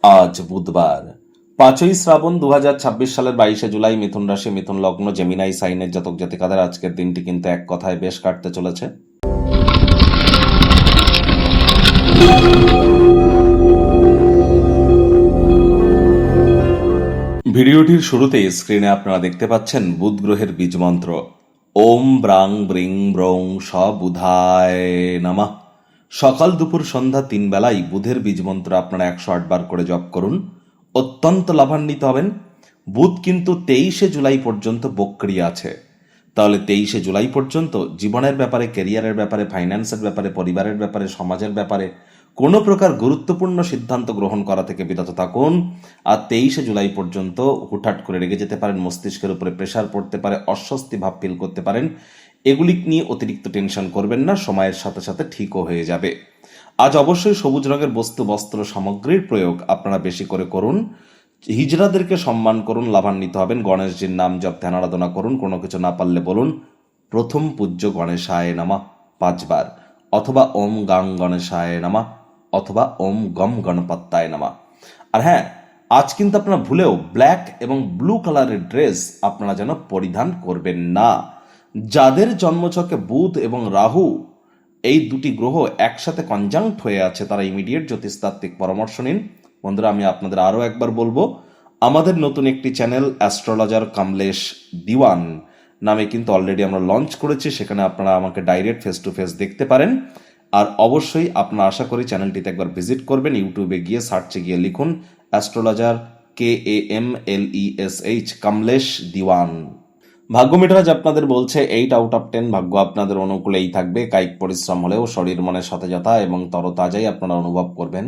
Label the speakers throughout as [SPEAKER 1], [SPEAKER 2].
[SPEAKER 1] আজ বুধবার 5ই শ্রাবণ 2026 সালের 22শে জুলাই, মিথুন রাশি, মিথুন লগ্ন, জেমিনাই সাইনের জাতক জাতিকাদের আজকের দিনটি কিন্তু এক কথায় বেশ কাটতে চলেছে। ভিডিওটির শুরুতেই স্ক্রিনে আপনারা দেখতে পাচ্ছেন বুধ গ্রহের বীজ মন্ত্র ওম ব্রাং ব্রিং ব্রং স বুধায় নমঃ। সকাল দুপুর সন্ধ্যা 3 বেলায় বুধের বীজ মন্ত্র আপনারা 108 বার করে জপ করুন, অত্যন্ত লাভান্বিত হবেন। বুধ কিন্তু 23শে জুলাই পর্যন্ত বক্রি আছে, তাহলে 23শে জুলাই পর্যন্ত জীবনের ব্যাপারে, ক্যারিয়ারের ব্যাপারে, ফাইন্যান্সের ব্যাপারে, পরিবারের ব্যাপারে, সমাজের ব্যাপারে কোনো প্রকার গুরুত্বপূর্ণ সিদ্ধান্ত গ্রহণ করা থেকে বিরত থাকুন। আর 23শে জুলাই পর্যন্ত হুটহাট করে রেগে যেতে পারেন, মস্তিষ্কের উপরে প্রেশার পড়তে পারে, অস্বস্তি ভাব ফিল করতে পারেন। এগুলি নিয়ে অতিরিক্ত টেনশন করবেন না, সময়ের সাথে সাথে ঠিকও হয়ে যাবে। আজ অবশ্যই সবুজ রঙের বস্তু, বস্ত্র, সামগ্রীর প্রয়োগ আপনারা বেশি করে করুন। হিজড়াদেরকে সম্মান করুন, লাভান্বিত হবেন। গণেশজির নাম জপ ধ্যান আরাধনা করুন। কোনো কিছু না পারলে বলুন প্রথম পূজ্য গণেশায় নামা 5 বার, অথবা ওম গাং গণেশায় নামা, অথবা ওম গম গণপত্তায় নামা। আর হ্যাঁ, আজ কিন্তু আপনারা ভুলেও ব্ল্যাক এবং ব্লু কালারের ড্রেস আপনারা যেন পরিধান করবেন না। যাদের জন্মছকে বুধ এবং রাহু এই দুটি গ্রহ একসাথে কনজাংক্ট হয়ে আছে, তারা ইমিডিয়েট জ্যোতিষতাত্ত্বিক পরামর্শ নিন। বন্ধুরা, আমি আপনাদের আরও একবার বলবো, আমাদের নতুন একটি চ্যানেল অ্যাস্ট্রোলজার কমলেশ দিওয়ান নামে কিন্তু অলরেডি আমরা লঞ্চ করেছি। সেখানে আপনারা আমাকে ডাইরেক্ট ফেস টু ফেস দেখতে পারেন। আর অবশ্যই আপনারা আশা করি চ্যানেলটিতে একবার ভিজিট করবেন। ইউটিউবে গিয়ে সার্চে গিয়ে লিখুন অ্যাস্ট্রোলজার KAMLESH কমলেশ দিওয়ান। ভাগ্য মিটারাজ আপনাদের বলছে 8/10 ভাগ্য আপনাদের অনুকূলেই থাকবে। কায়িক পরিশ্রম হলেও শরীর মনে সতেজতা এবং তরতাজাই আপনারা অনুভব করবেন।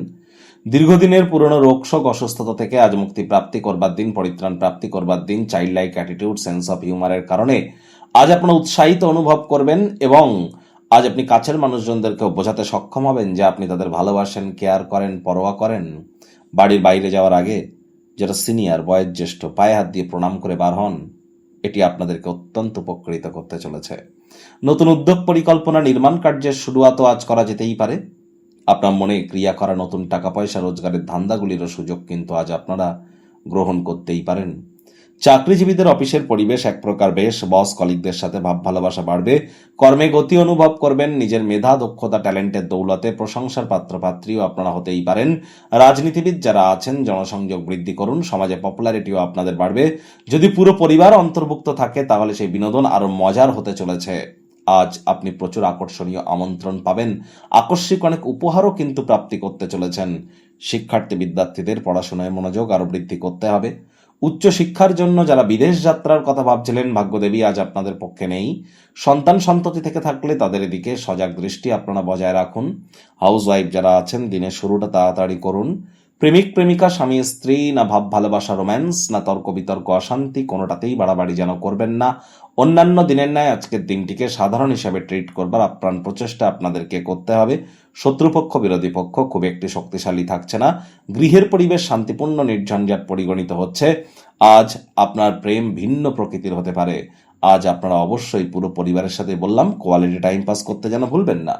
[SPEAKER 1] দীর্ঘদিনের পুরনো রোগশোক, অসুস্থতা থেকে আজ মুক্তি প্রাপ্তি করবার দিন, পরিত্রাণ প্রাপ্তি করবার দিন। Childlike attitude, sense of হিউমারের কারণে আজ আপনারা উৎসাহিত অনুভব করবেন এবং আজ আপনি কাছের মানুষজনদেরকেও বোঝাতে সক্ষম হবেন যে আপনি তাদের ভালোবাসেন, কেয়ার করেন, পরোয়া করেন। বাড়ির বাইরে যাওয়ার আগে যেটা সিনিয়র, বয়োজ্যেষ্ঠ, পায়ে হাত দিয়ে প্রণাম করে বার হন। এটি আপনাদেরকে অত্যন্ত উপকৃত করতে চলেছে। নতুন উদ্যোগ, পরিকল্পনা, নির্মাণ কার্যের শুরুয়াতও আজ করা যেতেই পারে। আপনার মনে ক্রিয়া করা নতুন টাকা পয়সা রোজগারের ধান্দাগুলিরও সুযোগ কিন্তু আজ আপনারা গ্রহণ করতেই পারেন। চাকরিজীবীদের অফিসের পরিবেশ এক প্রকার বেশ। বস কলিগদের সাথে ভাব ভালোবাসা বাড়বে। কর্মে গতি অনুভব করবেন। নিজের মেধা, দক্ষতা, ট্যালেন্টের দৌলতে প্রশংসার পাত্রপাত্রীও আপনারা হতেই পারেন। রাজনীতিবিদ যারা আছেন, জনসংযোগ বৃদ্ধি করুন। সমাজে পপুলারিটিও আপনাদের বাড়বে। যদি পুরো পরিবার অন্তর্ভুক্ত থাকে তাহলে সেই বিনোদন আরো মজার হতে চলেছে। আজ আপনি প্রচুর আকর্ষণীয় আমন্ত্রণ পাবেন। আকস্মিক অনেক উপহারও কিন্তু প্রাপ্তি করতে চলেছেন। শিক্ষার্থী বিদ্যার্থীদের পড়াশোনায় মনোযোগ আরো বৃদ্ধি করতে হবে। উচ্চ শিক্ষার জন্য যারা বিদেশ যাত্রার কথা ভাবছিলেন, ভাগ্যদেবী আজ আপনাদের পক্ষে নেই। সন্তান সন্ততি থেকে থাকলে তাদের এদিকে সজাগ দৃষ্টি আপনারা বজায় রাখুন। হাউস ওয়াইফ যারা আছেন, দিনের শুরুটা তাড়াতাড়ি করুন। প্রেমিক প্রেমিকা, স্বামী স্ত্রী, না ভাব ভালোবাসা রোম্যান্স, না তর্ক বিতর্ক অশান্তি, কোনোটাতেই বাড়াবাড়ি যেন করবেন না। অন্যান্য দিনের ন্যায় আজকের দিনটিকে সাধারণ হিসাবে ট্রিট করবার আপ্রাণ প্রচেষ্টা আপনাদেরকে করতে হবে। শত্রুপক্ষ, বিরোধী পক্ষ খুব একটি শক্তিশালী থাকছে না। গৃহের পরিবেশ শান্তিপূর্ণ, নির্ঝঞ্ঝাট পরিগণিত হচ্ছে। আজ আপনার প্রেম ভিন্ন প্রকৃতির হতে পারে। আজ আপনারা অবশ্যই পুরো পরিবারের সাথে, বললাম, কোয়ালিটি টাইম পাস করতে যেন ভুলবেন না।